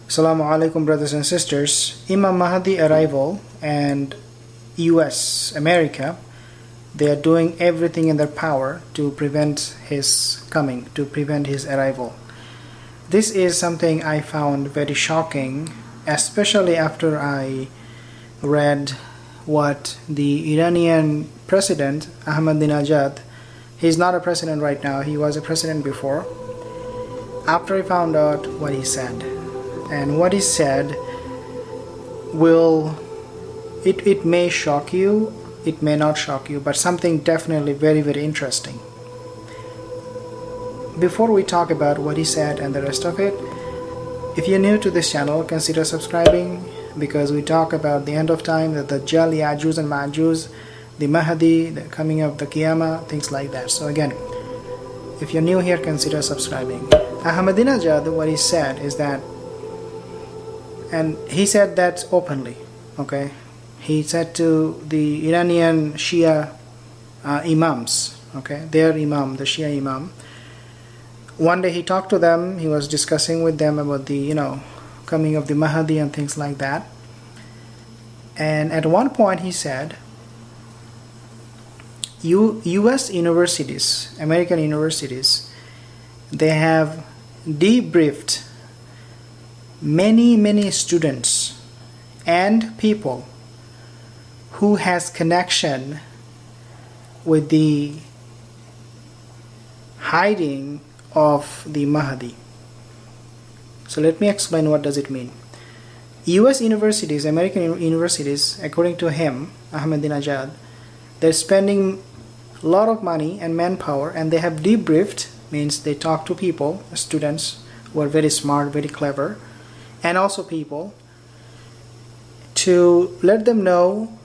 Assalamu alaikum, brothers and sisters. Imam Mahdi arrival and US, America, they are doing everything in their power to prevent his coming, to prevent his arrival. This is something I found very shocking, especially after I read what the Iranian president, Ahmadinejad, he's not a president right now, he was a president before, after I found out what he said. And what he said it may shock you, it may not shock you, but something definitely very, very interesting. Before we talk about what he said and the rest of it, if you're new to this channel, consider subscribing, because we talk about the end of time, the Dajjal, Ya'juj and Ma'juj, the Mahdi, the coming of the Qiyamah, things like that. So again, if you're new here, consider subscribing. Ahmadinejad, what he said is that, and he said that openly, okay? He said to the Iranian Shia imams, okay, their imam, the Shia imam, one day he talked to them, he was discussing with them about the, coming of the Mahdi and things like that. And at one point he said, US universities, American universities, they have debriefed many students and people who has connection with the hiding of the Mahdi. So let me explain what does it mean. US universities, American universities, according to him, Ahmadinejad, they're spending a lot of money and manpower, and they have debriefed, means they talk to people, students who are very smart, very clever, and also people, to let them know,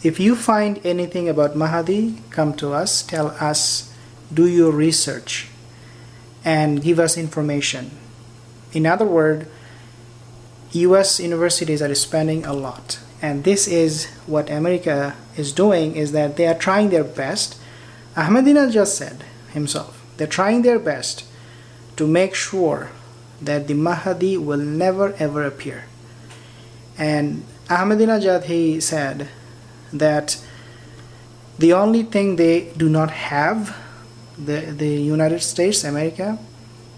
if you find anything about Mahdi, come to us, tell us, do your research, and give us information. In other words, US universities are spending a lot, and this is what America is doing, is that they are trying their best. Ahmadinejad said himself, they're trying their best to make sure that the Mahdi will never ever appear. And Ahmadinejad, he said that the only thing they do not have, the United States, America,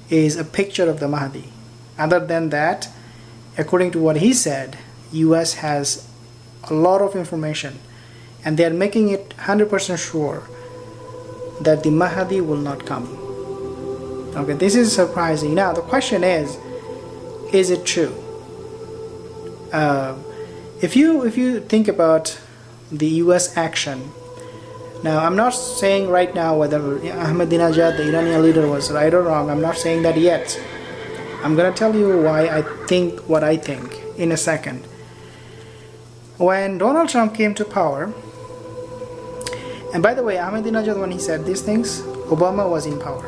is a picture of the Mahdi. Other than that, according to what he said, US has a lot of information, and they are making it 100% sure that the Mahdi will not come. Okay, this is surprising. Now the question is it true? If you think about the US action, now I'm not saying right now whether Ahmadinejad, the Iranian leader, was right or wrong. I'm not saying that yet. I'm gonna tell you why I think what I think in a second. When Donald Trump came to power, and by the way, Ahmadinejad, when he said these things, Obama was in power.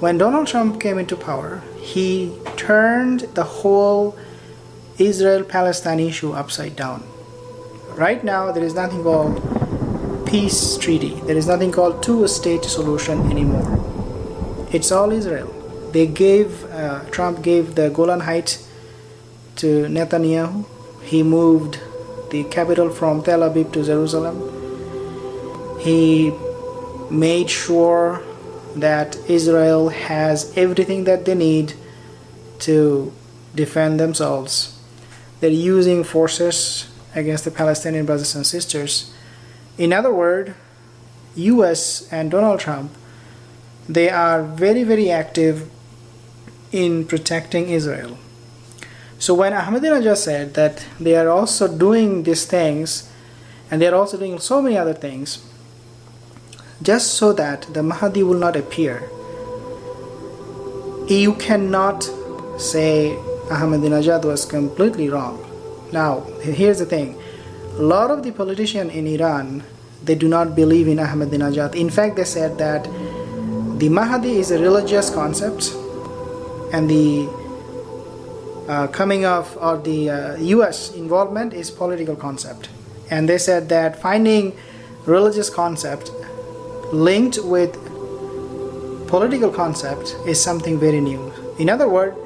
When Donald Trump came into power, he turned the whole Israel-Palestine issue upside down. Right now, there is nothing called peace treaty. There is nothing called two-state solution anymore. It's all Israel. Trump gave the Golan Heights to Netanyahu. He moved the capital from Tel Aviv to Jerusalem. He made sure that Israel has everything that they need to defend themselves. They're using forces against the Palestinian brothers and sisters. In other words, US and Donald Trump, they are very, very active in protecting Israel. So when Ahmadinejad said that they are also doing these things, and they are also doing so many other things, just so that the Mahdi will not appear, you cannot say Ahmadinejad was completely wrong. Now, here's the thing. A lot of the politicians in Iran, they do not believe in Ahmadinejad. In fact, they said that the Mahdi is a religious concept, and the coming of, or the US involvement is political concept. And they said that finding religious concept linked with political concept is something very new. In other words,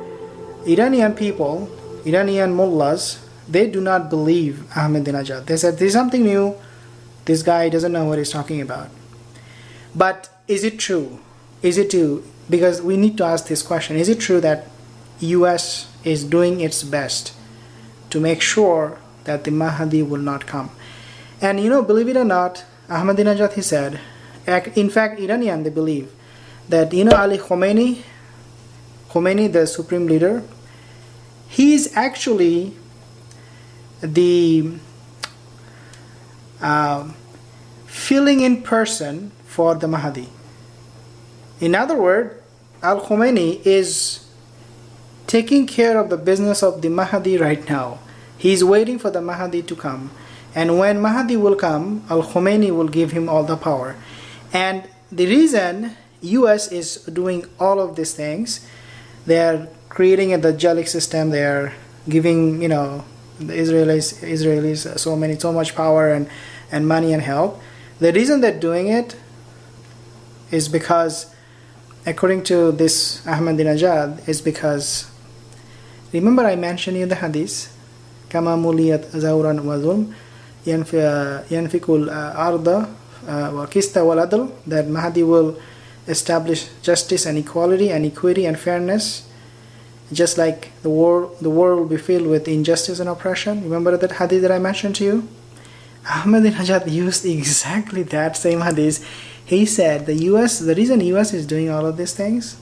Iranian people, Iranian mullahs, they do not believe Ahmadinejad. They said, this is something new. This guy doesn't know what he's talking about. But is it true? Is it true? Because we need to ask this question. Is it true that US is doing its best to make sure that the Mahdi will not come? And believe it or not, Ahmadinejad, he said, in fact, Iranian, they believe that, Ali Khomeini, the supreme leader, he is actually the filling in person for the Mahdi. In other words, Al-Khomeini is taking care of the business of the Mahdi right now. He's waiting for the Mahdi to come. And when Mahdi will come, Al-Khomeini will give him all the power. And the reason US is doing all of these things, they are creating a Dajjalic system, they are giving, the Israelis so much power and money and help. The reason they're doing it is because, according to this Ahmadinejad, is because, remember I mentioned you the Hadith, كما مليت زورا وظلم ينفق الأرض وكست والعدل, that Mahdi will establish justice and equality and equity and fairness, just like the world will be filled with injustice and oppression. Remember that Hadith that I mentioned to you? Ahmadinejad used exactly that same Hadith. He said the reason US is doing all of these things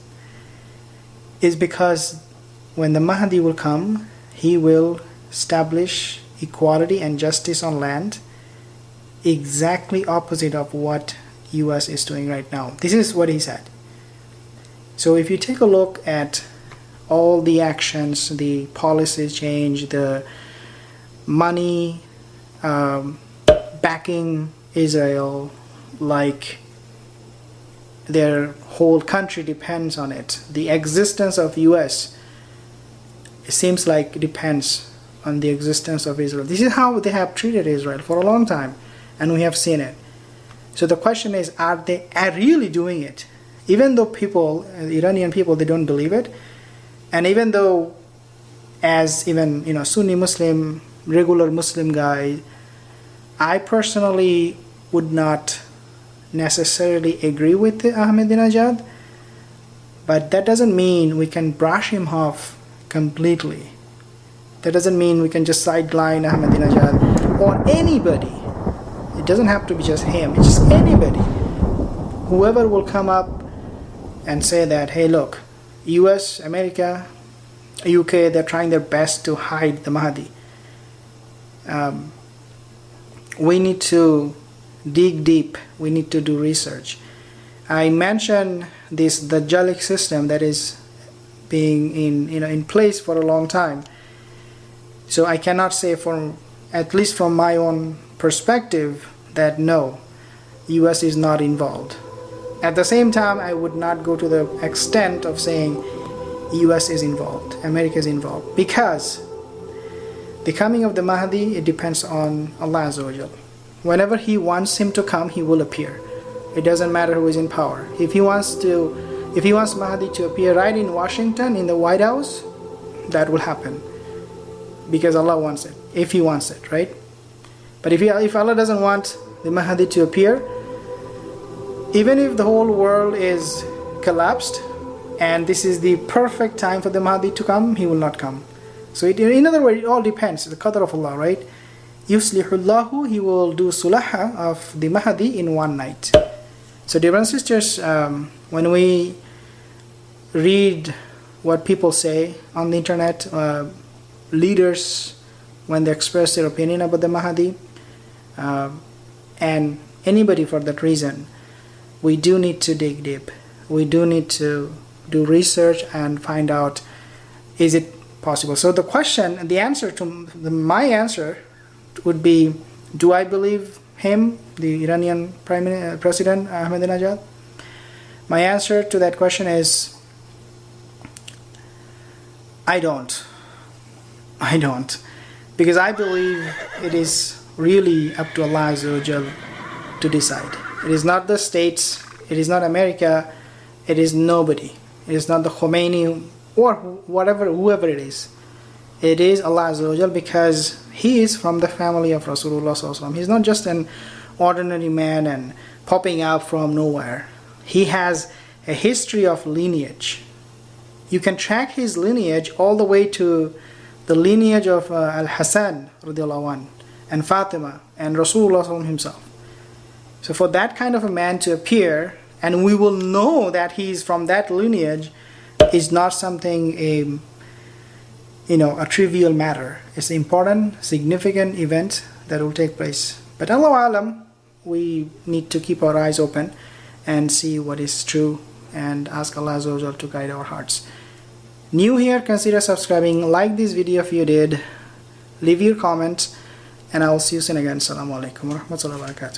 is because when the Mahdi will come, he will establish equality and justice on land, exactly opposite of what US is doing right now. This is what he said. So if you take a look at all the actions, the policy change, the money backing Israel, like their whole country depends on it. The existence of US, it seems like, depends on the existence of Israel. This is how they have treated Israel for a long time, and we have seen it. So the question is, are they really doing it? Even though people, Iranian people, they don't believe it, and even though, as even Sunni Muslim, regular Muslim guy, I personally would not necessarily agree with Ahmadinejad, but that doesn't mean we can brush him off completely. That doesn't mean we can just sideline Ahmadinejad or anybody. It doesn't have to be just him, it's just anybody. Whoever will come up and say that, hey look, US, America, UK, they're trying their best to hide the Mahdi. We need to dig deep. We need to do research. I mentioned this Dajjalic system that is being in place for a long time. So I cannot say, at least from my own perspective, that no, US is not involved. At the same time, I would not go to the extent of saying US is involved, America is involved, because the coming of the Mahdi, it depends on Allah Azza wa Jal. Whenever He wants him to come, He will appear. It doesn't matter who is in power. If He wants Mahdi to appear right in Washington, in the White House, that will happen, because Allah wants it, if He wants it, right? But if Allah doesn't want the Mahdi to appear, even if the whole world is collapsed and this is the perfect time for the Mahdi to come, he will not come. So in other words, it all depends. The qadr of Allah, right? Yuslihullahu, He will do sulaha of the Mahdi in one night. So dear brothers and sisters, when we read what people say on the internet, leaders, when they express their opinion about the Mahdi, and anybody for that reason, we do need to dig deep. We do need to do research and find out, is it possible? So the question, the answer to my answer would be, do I believe him, the Iranian President Ahmadinejad? My answer to that question is, I don't. Because I believe it is really up to Allah Azza wa Jal to decide. It is not the states, it is not America, it is nobody. It is not the Khomeini or whoever it is. It is Allah Azza wa Jal, because he is from the family of Rasulullah Sallallahu Alaihi Wasallam. He's not just an ordinary man and popping out from nowhere. He has a history of lineage. You can track his lineage all the way to the lineage of Al-Hasan radiallahu anh, and Fatima and Rasulullah Sallallahu Alaihi Wasallam himself. So for that kind of a man to appear, and we will know that he is from that lineage, is not something a trivial matter. It's an important, significant event that will take place. But Allahu Alam, we need to keep our eyes open and see what is true and ask Allah Azza wa Jal to guide our hearts. New here, consider subscribing, like this video if you did, leave your comments, and I will see you soon again. Assalamu alaikum wa rahmatullahi wa barakatuh.